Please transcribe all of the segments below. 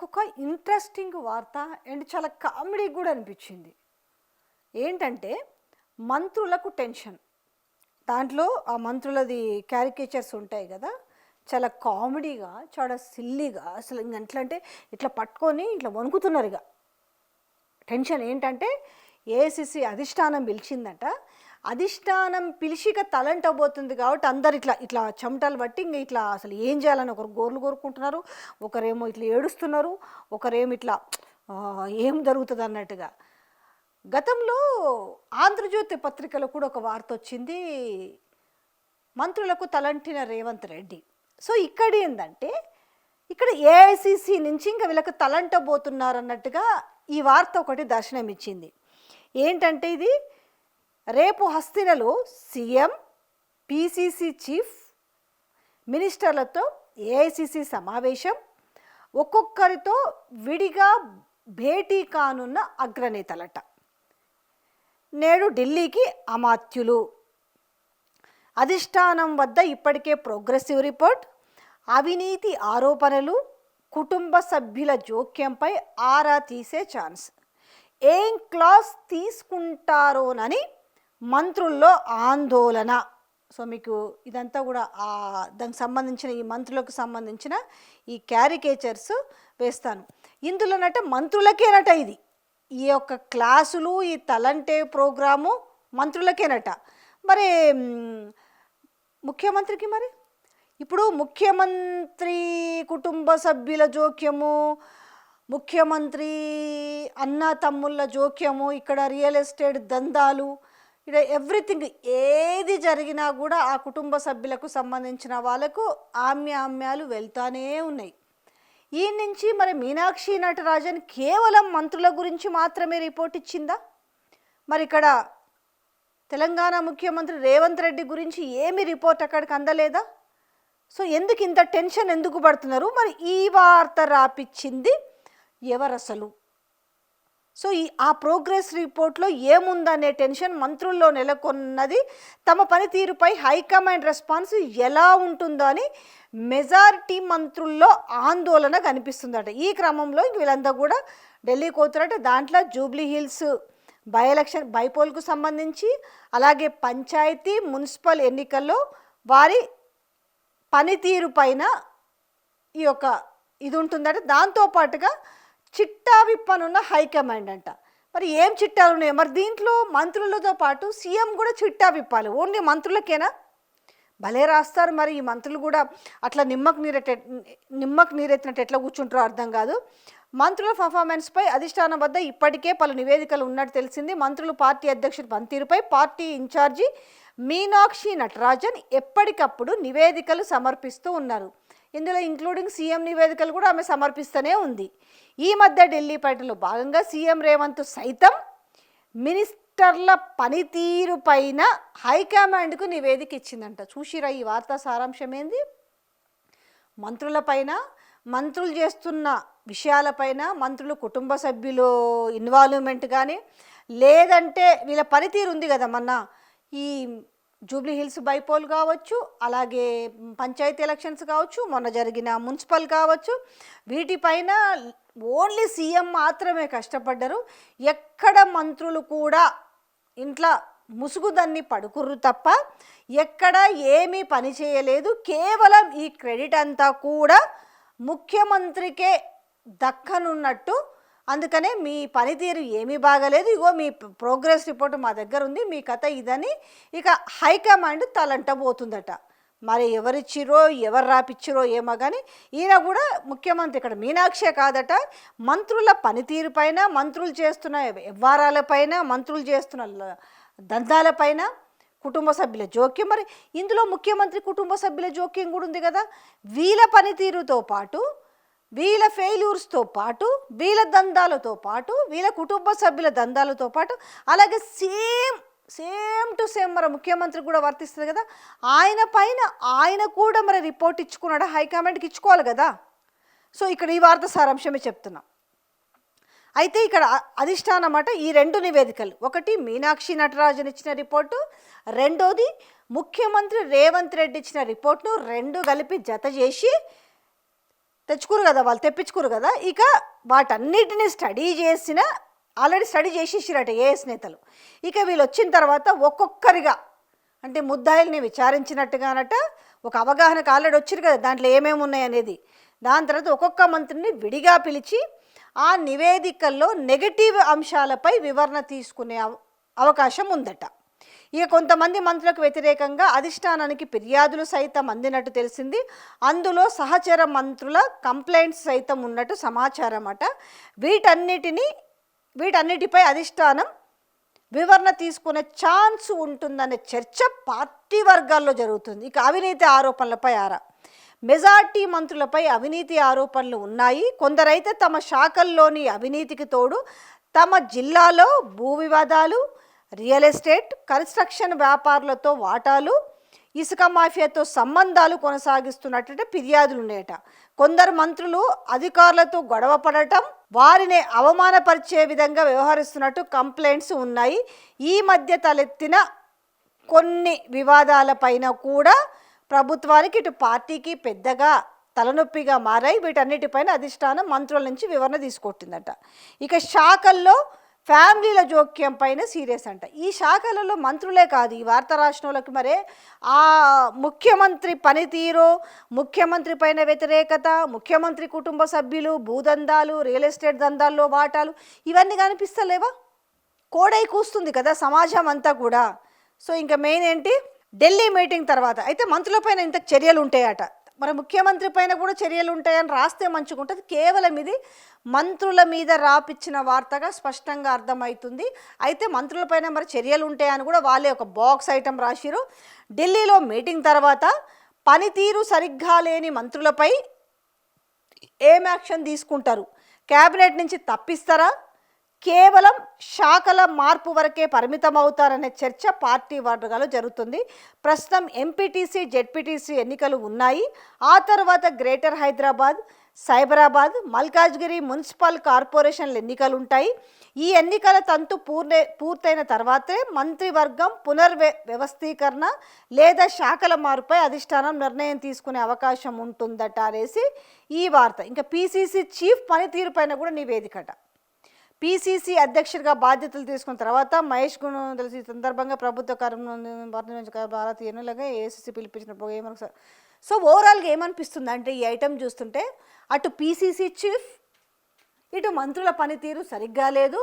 నాకొక ఇంట్రెస్టింగ్ వార్త అండ్ చాలా కామెడీ కూడా అనిపించింది. ఏంటంటే మంత్రులకు టెన్షన్. దాంట్లో ఆ మంత్రులది క్యారికేచర్స్ ఉంటాయి కదా, చాలా కామెడీగా, చాలా సిల్లీగా, అసలు ఇంక ఎట్లా అంటే ఇట్లా పట్టుకొని ఇట్లా వణుకుతున్నారు. ఇక టెన్షన్ ఏంటంటే ఏఐసిసి అధిష్టానం పిలిచిందట. అధిష్టానం పిలిచిక తలంటబోతుంది కాబట్టి అందరు ఇట్లా ఇట్లా చెమటలు పట్టి ఇంక ఇట్లా అసలు ఏం చేయాలని ఒకరు గోర్లు కోరుకుంటున్నారు, ఒకరేమో ఇట్లా ఏడుస్తున్నారు, ఒకరేమో ఇట్లా ఏం జరుగుతుంది అన్నట్టుగా. గతంలో ఆంధ్రజ్యోతి పత్రికలో కూడా ఒక వార్త వచ్చింది, మంత్రులకు తలంటిన రేవంత్ రెడ్డి. సో ఇక్కడ ఏంటంటే ఇక్కడ ఏఐసిసి నుంచి ఇంకా వీళ్ళకి తలంటబోతున్నారన్నట్టుగా ఈ వార్త ఒకటి దర్శనం ఇచ్చింది. ఏంటంటే ఇది రేపు హస్తినలో సీఎం, పిసిసి చీఫ్, మినిస్టర్లతో ఏఐసిసి సమావేశం, ఒక్కొక్కరితో విడిగా భేటీ కానున్న అగ్రనేతలట. నేడు ఢిల్లీకి అమాత్యులు. అధిష్టానం వద్ద ఇప్పటికే ప్రోగ్రెసివ్ రిపోర్ట్, అవినీతి ఆరోపణలు, కుటుంబ సభ్యుల జోక్యంపై ఆరా తీసే ఛాన్స్. ఏం క్లాస్ తీసుకుంటారోనని మంత్రుల్లో ఆందోళన. సో మీకు ఇదంతా కూడా దానికి సంబంధించిన ఈ మంత్రులకు సంబంధించిన ఈ క్యారికేచర్స్ వేస్తాను. ఇందులోనట మంత్రులకేనట ఇది, ఈ యొక్క క్లాసులు, ఈ తలంటే ప్రోగ్రాము మంత్రులకేనట. మరి ముఖ్యమంత్రికి మరి ఇప్పుడు ముఖ్యమంత్రి కుటుంబ సభ్యుల జోక్యము, ముఖ్యమంత్రి అన్న తమ్ముళ్ళ జోక్యము, ఇక్కడ రియల్ ఎస్టేట్ దందాలు, ఇక్కడ ఎవ్రీథింగ్ ఏది జరిగినా కూడా ఆ కుటుంబ సభ్యులకు సంబంధించిన వాళ్ళకు ఆమ్యాలు వెళ్తానే ఉన్నాయి. ఈ నుంచి మరి మీనాక్షి నటరాజన్ కేవలం మంత్రుల గురించి మాత్రమే రిపోర్ట్ ఇచ్చిందా? మరి ఇక్కడ తెలంగాణ ముఖ్యమంత్రి రేవంత్ రెడ్డి గురించి ఏమి రిపోర్ట్ అక్కడికి అందలేదా? సో ఎందుకు ఇంత టెన్షన్ ఎందుకు పడుతున్నారు? మరి ఈ వార్త రాపిచ్చింది ఎవరు అసలు? సో ఆ ప్రోగ్రెస్ రిపోర్ట్లో ఏముందనే టెన్షన్ మంత్రుల్లో నెలకొన్నది. తమ పనితీరుపై హైకమాండ్ రెస్పాన్స్ ఎలా ఉంటుందో అని మెజారిటీ మంత్రుల్లో ఆందోళన కనిపిస్తుందట. ఈ క్రమంలో వీళ్ళంతా కూడా ఢిల్లీకి పోతారట. దాంట్లో జూబ్లీ హిల్స్ బై ఎలక్షన్ బైపోల్కు సంబంధించి, అలాగే పంచాయతీ మున్సిపల్ ఎన్నికల్లో వారి పనితీరు పైన ఈ యొక్క ఇది ఉంటుందట. దాంతోపాటుగా చిట్టా విప్పనున్న హైకమాండ్ అంట. మరి ఏం చిట్టాలు ఉన్నాయి? మరి దీంట్లో మంత్రులతో పాటు సీఎం కూడా చిట్టా విప్పాలి. ఓన్లీ మంత్రులకేనా? భలే రాస్తారు. మరి ఈ మంత్రులు కూడా అట్లా నిమ్మకు నీరెత్తినట్టు ఎట్లా కూర్చుంటారో అర్థం కాదు. మంత్రుల పర్ఫార్మెన్స్పై అధిష్టానం వద్ద ఇప్పటికే పలు నివేదికలు ఉన్నట్టు తెలిసింది. మంత్రులు పార్టీ అధ్యక్షుడు పనితీరుపై పార్టీ ఇన్ఛార్జి మీనాక్షి నటరాజన్ ఎప్పటికప్పుడు నివేదికలు సమర్పిస్తూ ఉన్నారు. ఇందులో ఇంక్లూడింగ్ సీఎం నివేదికలు కూడా ఆమె సమర్పిస్తూనే ఉంది. ఈ మధ్య ఢిల్లీ పర్యటనలో భాగంగా సీఎం రేవంత్ సైతం మినిస్టర్ల పనితీరు పైన హైకమాండ్కు నివేదిక ఇచ్చిందంట. చూసిరా ఈ వార్తా సారాంశం ఏంది? మంత్రులపైన, మంత్రులు చేస్తున్న విషయాలపైన, మంత్రులు కుటుంబ సభ్యులు ఇన్వాల్వ్మెంట్ కానీ, లేదంటే వీళ్ళ పనితీరు ఉంది కదా, మొన్న ఈ జూబ్లీ హిల్స్ బైపోల్ కావచ్చు, అలాగే పంచాయతీ ఎలక్షన్స్ కావచ్చు, మొన్న జరిగిన మున్సిపల్ కావచ్చు, వీటిపైన ఓన్లీ సీఎం మాత్రమే కష్టపడ్డారు. ఎక్కడ మంత్రులు కూడా ఇంట్లో ముసుగుదన్ని పడుకుర్రు తప్ప ఎక్కడ ఏమీ పని చేయలేదు. కేవలం ఈ క్రెడిట్ అంతా కూడా ముఖ్యమంత్రికే దక్కనున్నట్టు. అందుకనే మీ పనితీరు ఏమీ బాగలేదు, ఇగో మీ ప్రోగ్రెస్ రిపోర్ట్ మా దగ్గర ఉంది, మీ కథ ఇదని ఇక హైకమాండ్ తలంటబోతుందట. మరి ఎవరిచ్చిరో ఎవరు రాపిచ్చిరో ఏమో కానీ ఈయన కూడా ముఖ్యమంత్రి ఇక్కడ మీనాక్షే కాదట, మంత్రుల పనితీరు పైన, మంత్రులు చేస్తున్న వ్యవహారాలపైన, మంత్రులు చేస్తున్న దందాలపైన, కుటుంబ సభ్యుల జోక్యం. మరి ఇందులో ముఖ్యమంత్రి కుటుంబ సభ్యుల జోక్యం కూడా ఉంది కదా. వీళ్ళ పనితీరుతో పాటు, వీళ్ళ ఫెయిల్యూర్స్తో పాటు, వీళ్ళ దందాలతో పాటు, వీళ్ళ కుటుంబ సభ్యుల దందాలతో పాటు, అలాగే సేమ్ టు సేమ్ మరి ముఖ్యమంత్రి కూడా వర్తిస్తుంది కదా. ఆయన పైన ఆయన కూడా మరి రిపోర్ట్ ఇచ్చుకున్నాడా? హైకమాండ్కి ఇచ్చుకోవాలి కదా. సో ఇక్కడ ఈ వార్త సారాంశమే చెప్తున్నా. అయితే ఇక్కడ అధిష్టానం అట ఈ రెండు నివేదికలు, ఒకటి మీనాక్షి నటరాజన్ ఇచ్చిన రిపోర్టు, రెండోది ముఖ్యమంత్రి రేవంత్ రెడ్డి ఇచ్చిన రిపోర్ట్ను రెండు కలిపి జత చేసి తెచ్చుకురు కదా, వాళ్ళు తెప్పించుకురు కదా. ఇక వాటన్నిటిని ఆల్రెడీ స్టడీ చేసేసిరట ఏఎస్ నేతలు. ఇక వీళ్ళు వచ్చిన తర్వాత ఒక్కొక్కరిగా అంటే ముద్దాయిల్ని విచారించినట్టుగానట ఒక అవగాహనకు ఆల్రెడీ వచ్చిరు కదా దాంట్లో ఏమేమి ఉన్నాయి అనేది. దాని తర్వాత ఒక్కొక్క మంత్రిని విడిగా పిలిచి ఆ నివేదికల్లో నెగటివ్ అంశాలపై వివరణ తీసుకునే అవకాశం ఉందట. ఇక కొంతమంది మంత్రులకు వ్యతిరేకంగా అధిష్టానానికి ఫిర్యాదులు సైతం అందినట్టు తెలిసింది. అందులో సహచర మంత్రుల కంప్లైంట్స్ సైతం ఉన్నట్టు సమాచారం అట. వీటన్నిటిపై అధిష్టానం వివరణ తీసుకునే ఛాన్స్ ఉంటుందనే చర్చ పార్టీ వర్గాల్లో జరుగుతుంది. ఇక అవినీతి ఆరోపణలపై మెజార్టీ మంత్రులపై అవినీతి ఆరోపణలు ఉన్నాయి. కొందరైతే తమ శాఖల్లోని అవినీతికి తోడు తమ జిల్లాలో భూ వివాదాలు, రియల్ ఎస్టేట్, కన్స్ట్రక్షన్ వ్యాపారులతో వాటాలు, ఇసుక మాఫియాతో సంబంధాలు కొనసాగిస్తున్నట్టు ఫిర్యాదులు ఉన్నాయట. కొందరు మంత్రులు అధికారులతో గొడవ పడటం, వారిని అవమానపరిచే విధంగా వ్యవహరిస్తున్నట్టు కంప్లైంట్స్ ఉన్నాయి. ఈ మధ్య తలెత్తిన కొన్ని వివాదాలపైన కూడా ప్రభుత్వానికి ఇటు పార్టీకి పెద్దగా తలనొప్పిగా మారాయి. వీటన్నిటిపైన అధిష్టానం మంత్రుల నుంచి వివరణ తీసుకొట్టిందట. ఇక శాఖల్లో ఫ్యామిలీల జోక్యం పైన సీరియస్ అంట. ఈ శాఖలలో మంత్రులే కాదు, ఈ వార్త రాష్ట్రాలకు మరే ఆ ముఖ్యమంత్రి పనితీరు, ముఖ్యమంత్రి పైన వ్యతిరేకత, ముఖ్యమంత్రి కుటుంబ సభ్యులు, భూదందాలు, రియల్ ఎస్టేట్ దందాల్లో వాటాలు ఇవన్నీ కనిపిస్తలేవా? కోడై కూస్తుంది కదా సమాజం అంతా కూడా. సో ఇంకా మెయిన్ ఏంటి, ఢిల్లీ మీటింగ్ తర్వాత అయితే మంత్రులపైన ఇంత చర్యలు ఉంటాయట. మరి ముఖ్యమంత్రి పైన కూడా చర్యలు ఉంటాయని రాస్తే మంచిగుంటుంది. కేవలం ఇది మంత్రుల మీద రాపిచ్చిన వార్తగా స్పష్టంగా అర్థమవుతుంది. అయితే మంత్రులపైన మరి చర్యలు ఉంటాయని కూడా వాళ్ళే ఒక బాక్స్ ఐటమ్ రాసిరు. ఢిల్లీలో మీటింగ్ తర్వాత పనితీరు సరిగ్గా లేని మంత్రులపై ఏం యాక్షన్ తీసుకుంటారు? క్యాబినెట్ నుంచి తప్పిస్తారా? కేవలం శాఖల మార్పు వరకే పరిమితం అవుతారనే చర్చ పార్టీ వర్గాల్లో జరుగుతుంది. ప్రస్తుతం ఎంపీటీసీ, జెడ్పీటీసీ ఎన్నికలు ఉన్నాయి. ఆ తర్వాత గ్రేటర్ హైదరాబాద్, సైబరాబాద్, మల్కాజ్గిరి మున్సిపల్ కార్పొరేషన్ల ఎన్నికలు ఉంటాయి. ఈ ఎన్నికల తంతు పూర్తయిన తర్వాతే మంత్రివర్గం వ్యవస్థీకరణ లేదా శాఖల మార్పుపై అధిష్టానం నిర్ణయం తీసుకునే అవకాశం ఉంటుందట అనేసి ఈ వార్త. ఇంకా పీసీసీ చీఫ్ పనితీరు పైన కూడా నివేదికట. పీసీసీ అధ్యక్షుడిగా బాధ్యతలు తీసుకున్న తర్వాత మహేష్ గుణ తెలిసి ఈ సందర్భంగా ప్రభుత్వ భారతీయ ఎన్నులుగా ఏసీసీ పిలిపించిన ఏమను. సో ఓవరాల్గా ఏమనిపిస్తుంది అంటే ఈ ఐటెం చూస్తుంటే అటు పీసీసీ చీఫ్, ఇటు మంత్రుల పనితీరు సరిగ్గా లేదు.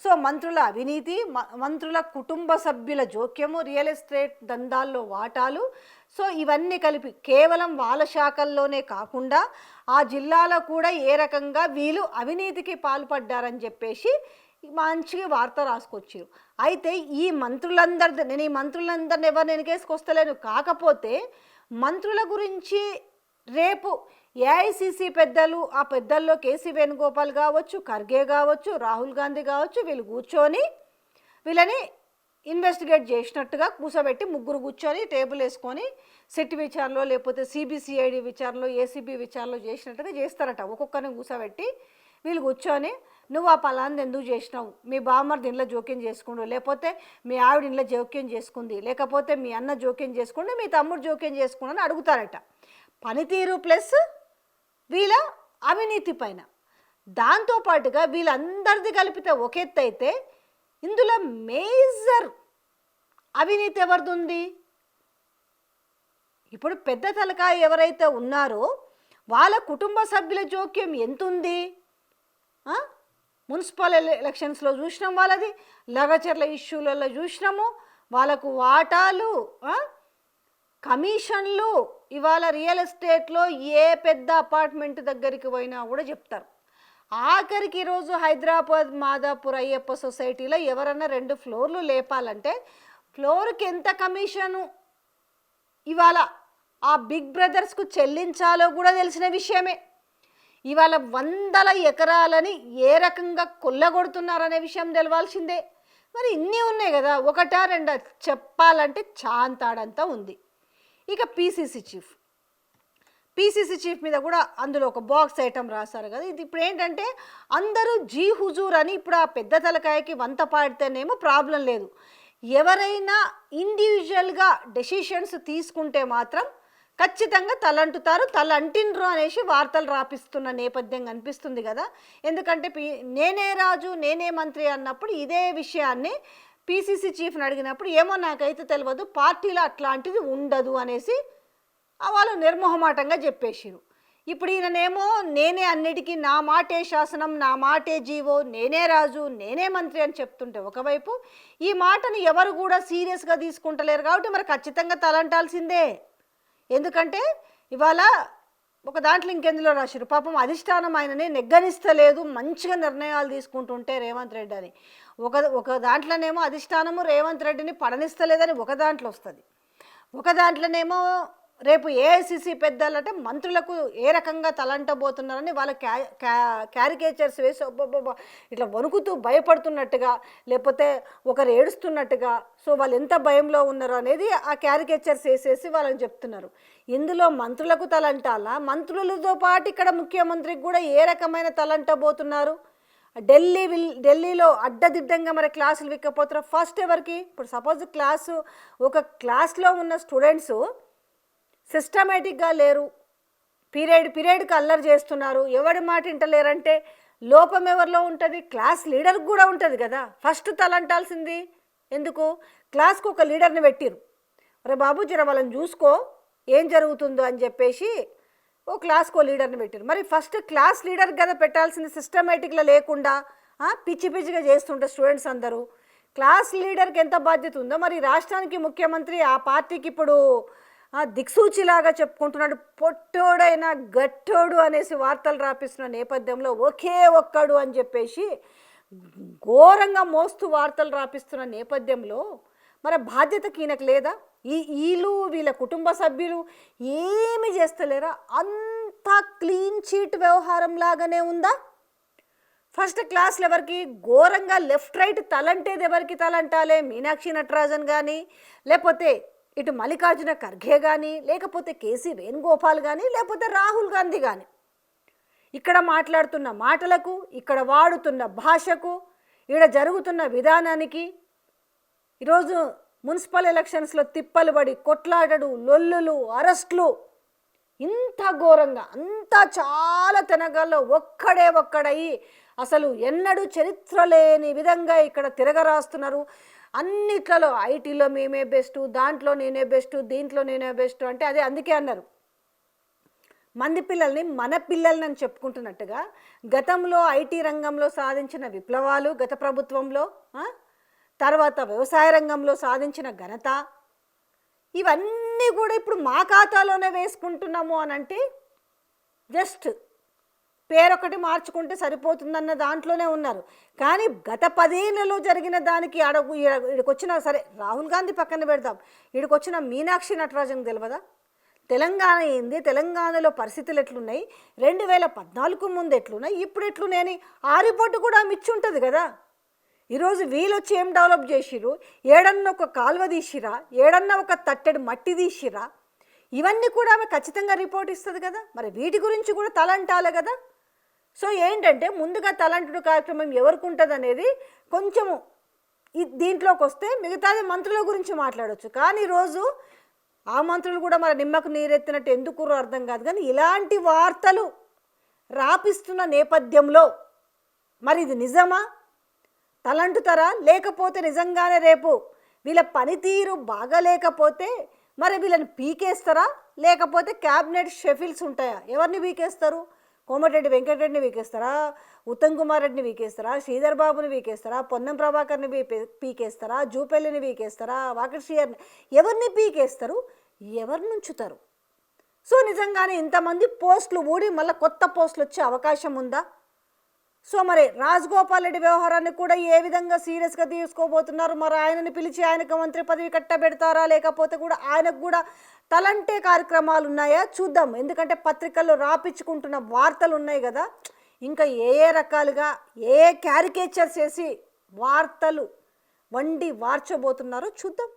సో మంత్రుల అవినీతి, మంత్రుల కుటుంబ సభ్యుల జోక్యము, రియల్ ఎస్టేట్ దందాల్లో వాటాలు, సో ఇవన్నీ కలిపి కేవలం వాళ్ళ శాఖల్లోనే కాకుండా ఆ జిల్లాలో కూడా ఏ రకంగా వీళ్ళు అవినీతికి పాల్పడ్డారని చెప్పేసి మంచిగా వార్త రాసుకొచ్చారు. అయితే ఈ మంత్రులందరినీ ఎవరు వెనకేసుకొస్తలేను. కాకపోతే మంత్రుల గురించి రేపు ఏఐసిసి పెద్దలు, ఆ పెద్దల్లో కేసీ వేణుగోపాల్ కావచ్చు, ఖర్గే కావచ్చు, రాహుల్ గాంధీ కావచ్చు, వీళ్ళు కూర్చొని వీళ్ళని ఇన్వెస్టిగేట్ చేసినట్టుగా కూర్చోబెట్టి ముగ్గురు కూర్చొని టేబుల్ వేసుకొని సిట్ విచారణలో లేకపోతే సిబిసిఐడి విచారణలో, ఏసీబీ విచారణలో చేసినట్టుగా చేస్తారట. ఒక్కొక్కరిని కూర్చోబెట్టి వీళ్ళు కూర్చొని నువ్వు ఆ పలాన్ని ఎందుకు చేసినావు, మీ బామ్మర్ది ఇంట్లో జోక్యం చేసుకుండు, లేకపోతే మీ ఆవిడ ఇంట్లో జోక్యం చేసుకుంది, లేకపోతే మీ అన్న జోక్యం చేసుకుంటే మీ తమ్ముడు జోక్యం చేసుకుండు అని అడుగుతారట. పనితీరు ప్లస్ వీళ్ళ అవినీతి పైన. దాంతోపాటుగా వీళ్ళందరిది కలిపితే ఒక ఎత్తు అయితే ఇందులో మేజర్ అవినీతి ఎవరిది ఉంది? ఇప్పుడు పెద్ద తలకాయ ఎవరైతే ఉన్నారో వాళ్ళ కుటుంబ సభ్యుల జోక్యం ఎంత ఉంది? మున్సిపల్ ఎలక్షన్స్లో చూసినాం, వాళ్ళది లగచర్ల ఇష్యూలలో చూసినాము, వాళ్ళకు వాటాలు, కమిషన్లు. ఇవాళ రియల్ ఎస్టేట్లో ఏ పెద్ద అపార్ట్మెంట్ దగ్గరికి పోయినా కూడా చెప్తారు. ఆఖరికి ఈరోజు హైదరాబాద్ మాదాపూర్ అయ్యప్ప సొసైటీలో ఎవరన్నా 2 ఫ్లోర్లు లేపాలంటే ఫ్లోర్కి ఎంత కమిషను ఇవాళ ఆ బిగ్ బ్రదర్స్కు చెల్లించాలో కూడా తెలిసిన విషయమే. ఇవాళ 100 ఎకరాలని ఏ రకంగా కొల్లగొడుతున్నారనే విషయం తెలవాల్సిందే. మరి ఇన్ని ఉన్నాయి కదా, ఒకటా రెండా చెప్పాలంటే చాంతాడంతా ఉంది. ఇక పీసీసీ చీఫ్ మీద కూడా అందులో ఒక బాక్స్ ఐటమ్ రాశారు కదా. ఇది ఇప్పుడు ఏంటంటే అందరూ జీ హుజూర్ అని ఇప్పుడు ఆ పెద్ద తలకాయకి వంత పాడితేనేమో ప్రాబ్లం లేదు. ఎవరైనా ఇండివిజువల్గా డెసిషన్స్ తీసుకుంటే మాత్రం ఖచ్చితంగా తలంటుతారు, తలంటిండ్రు అనేసి వార్తలు రాపిస్తున్న నేపథ్యం కనిపిస్తుంది కదా. ఎందుకంటే నేనే రాజు నేనే మంత్రి అన్నప్పుడు ఇదే విషయాన్ని పీసీసీ చీఫ్ని అడిగినప్పుడు ఏమో నాకైతే తెలియదు, పార్టీలో అట్లాంటిది ఉండదు అనేసి వాళ్ళు నిర్మోహమాటంగా చెప్పేసిరు. ఇప్పుడు ఈయననేమో నేనే అన్నిటికీ, నా మాటే శాసనం, నా మాటే జీవో, నేనే రాజు నేనే మంత్రి అని చెప్తుంటే ఒకవైపు ఈ మాటను ఎవరు కూడా సీరియస్గా తీసుకుంటలేరు. కాబట్టి మరి ఖచ్చితంగా తలంటాల్సిందే. ఎందుకంటే ఇవాళ ఒక దాంట్లో ఇంకెందులో రాశారు, పాపం అధిష్టానం ఆయనని నెగ్గనిస్తలేదు, మంచిగా నిర్ణయాలు తీసుకుంటుంటే రేవంత్ రెడ్డి అని. ఒక దాంట్లోనేమో అధిష్టానము రేవంత్ రెడ్డిని పడనిస్తలేదని ఒక దాంట్లో వస్తుంది, ఒక దాంట్లోనేమో రేపు ఏఐసిసి పెద్దలంటే మంత్రులకు ఏ రకంగా తలంటబోతున్నారని వాళ్ళ క్యారికేచర్స్ వేసి ఇట్లా వణుకుతూ భయపడుతున్నట్టుగా, లేకపోతే ఒకరు ఏడుస్తున్నట్టుగా, సో వాళ్ళు ఎంత భయంలో ఉన్నారో అనేది ఆ క్యారికేచర్స్ వేసేసి వాళ్ళని చెప్తున్నారు. ఇందులో మంత్రులకు తలంటాలా, మంత్రులతో పాటు ఇక్కడ ముఖ్యమంత్రికి కూడా ఏ రకమైన తలంటబోతున్నారు. ఢిల్లీలో అడ్డదిడ్డంగా మరి క్లాసులు విక్కపోతున్నారు. ఫస్ట్ ఎవరికి, ఇప్పుడు సపోజ్ ఒక క్లాస్లో ఉన్న స్టూడెంట్స్ సిస్టమేటిక్గా లేరు, పీరియడ్కి అల్లరి చేస్తున్నారు, ఎవరి మాట వింటలేరంటే లోపం ఎవరిలో ఉంటుంది, క్లాస్ లీడర్కి కూడా ఉంటుంది కదా. ఫస్ట్ తలంటాల్సింది ఎందుకు, క్లాస్కి ఒక లీడర్ని పెట్టిరు, రే బాబు జర వాళ్ళని చూసుకో ఏం జరుగుతుందో అని చెప్పేసి ఓ క్లాస్కో లీడర్ని పెట్టారు. మరి ఫస్ట్ క్లాస్ లీడర్ కదా పెట్టాల్సింది, సిస్టమేటిక్గా లేకుండా పిచ్చి పిచ్చిగా చేస్తుంటే స్టూడెంట్స్ అందరూ. క్లాస్ లీడర్కి ఎంత బాధ్యత ఉందో మరి రాష్ట్రానికి ముఖ్యమంత్రి ఆ పార్టీకి ఇప్పుడు దిక్సూచిలాగా చెప్పుకుంటున్నాడు. పొట్టోడైనా గట్టోడు అనేసి వార్తలు రాపిస్తున్న నేపథ్యంలో ఒకే ఒక్కడు అని చెప్పేసి ఘోరంగా మోస్తూ వార్తలు రాపిస్తున్న నేపథ్యంలో మరి బాధ్యతకి ఈయనకు లేదా? వీళ్ళ కుటుంబ సభ్యులు ఏమి చేస్తలేరా? అంతా క్లీన్ చీట్ వ్యవహారం లాగానే ఉందా? ఫస్ట్ క్లాస్లో ఎవరికి ఘోరంగా లెఫ్ట్ రైట్ తలంటేది ఎవరికి తలంటాలే, మీనాక్షి నటరాజన్ కానీ, లేకపోతే ఇటు మల్లికార్జున ఖర్గే కానీ, లేకపోతే కేసీ వేణుగోపాల్ కానీ, లేకపోతే రాహుల్ గాంధీ కానీ. ఇక్కడ మాట్లాడుతున్న మాటలకు, ఇక్కడ వాడుతున్న భాషకు, ఇక్కడ జరుగుతున్న విధానానికి ఈరోజు మున్సిపల్ ఎలక్షన్స్లో తిప్పలు పడి కొట్లాడడు, లొల్లులు, అరెస్టులు, ఇంత ఘోరంగా అంతా చాలా తెనగాల్లో ఒక్కడై అసలు ఎన్నడూ చరిత్ర లేని విధంగా ఇక్కడ తిరగరాస్తున్నారు. అన్నిట్లలో ఐటీలో మేమే బెస్ట్, దాంట్లో నేనే బెస్ట్, దీంట్లో నేనే బెస్ట్ అంటే అదే. అందుకే అన్నారు మంది పిల్లల్ని మన పిల్లల్ని అని చెప్పుకుంటున్నట్టుగా గతంలో ఐటీ రంగంలో సాధించిన విప్లవాలు గత ప్రభుత్వంలో, తర్వాత వ్యవసాయ రంగంలో సాధించిన ఘనత, ఇవన్నీ కూడా ఇప్పుడు మా ఖాతాలోనే వేసుకుంటున్నాము అని అంటే జస్ట్ పేరొకటి మార్చుకుంటే సరిపోతుందన్న దాంట్లోనే ఉన్నారు. కానీ గత 10 ఏళ్లలో జరిగిన దానికి ఇక్కడికొచ్చిన, సరే రాహుల్ గాంధీ పక్కన పెడదాం, ఇక్కడికొచ్చిన మీనాక్షి నటరాజన్ తెలియదా? తెలంగాణ ఏంది, తెలంగాణలో పరిస్థితులు ఎట్లున్నాయి, 2014 ముందు ఎట్లున్నాయి, ఇప్పుడు ఎట్లున్నాయని ఆ రిపోర్టు కూడా మిచ్చి ఉంటుంది కదా. ఈరోజు వీళ్ళొచ్చి ఏం డెవలప్ చేసిరు, ఏడన్నా ఒక కాలువ తీసిరా, ఏడన్నా ఒక తట్టెడు మట్టి తీసిరా, ఇవన్నీ కూడా ఆమె ఖచ్చితంగా రిపోర్ట్ ఇస్తుంది కదా. మరి వీటి గురించి కూడా తలంటాలి కదా. సో ఏంటంటే ముందుగా తలంటుడు కార్యక్రమం ఎవరికి ఉంటుంది అనేది కొంచెము దీంట్లోకి వస్తే మిగతాది మంత్రుల గురించి మాట్లాడవచ్చు. కానీ ఈరోజు ఆ మంత్రులు కూడా మరి నిమ్మకు నీరెత్తినట్టు ఎందుకు అర్థం కాదు. కానీ ఇలాంటి వార్తలు రాపిస్తున్న నేపథ్యంలో మరి ఇది నిజమా, తలంటుతారా, లేకపోతే నిజంగానే రేపు వీళ్ళ పనితీరు బాగలేకపోతే మరి వీళ్ళని పీకేస్తారా, లేకపోతే క్యాబినెట్ షెఫిల్స్ ఉంటాయా? ఎవరిని పీకేస్తారు? కోమటిరెడ్డి వెంకటరెడ్డిని వీకేస్తారా, ఉత్తమ్ కుమార్ రెడ్డిని వీకేస్తారా, శ్రీధర్ బాబుని వీకేస్తారా, పొన్నం ప్రభాకర్ని పీకేస్తారా, జూపల్లిని వీకేస్తారా, వాకటి శ్రీయర్ని, ఎవరిని పీకేస్తారు, ఎవరిని ఉంచుతారు? సో నిజంగానే ఇంతమంది పోస్టులు ఊడి మళ్ళీ కొత్త పోస్టులు వచ్చే అవకాశం ఉందా? సో మరి రాజగోపాల్ రెడ్డి వ్యవహారాన్ని కూడా ఏ విధంగా సీరియస్గా తీసుకోబోతున్నారు? మరి ఆయనని పిలిచి ఆయనకు మంత్రి పదవి కట్టబెడతారా, లేకపోతే కూడా ఆయనకు కూడా తలంటే కార్యక్రమాలు ఉన్నాయా చూద్దాం. ఎందుకంటే పత్రికల్లో రాపించుకుంటున్న వార్తలు ఉన్నాయి కదా, ఇంకా ఏ రకాలుగా క్యారికేచర్స్ చేసి వార్తలు వండి వార్చబోతున్నారో చూద్దాం.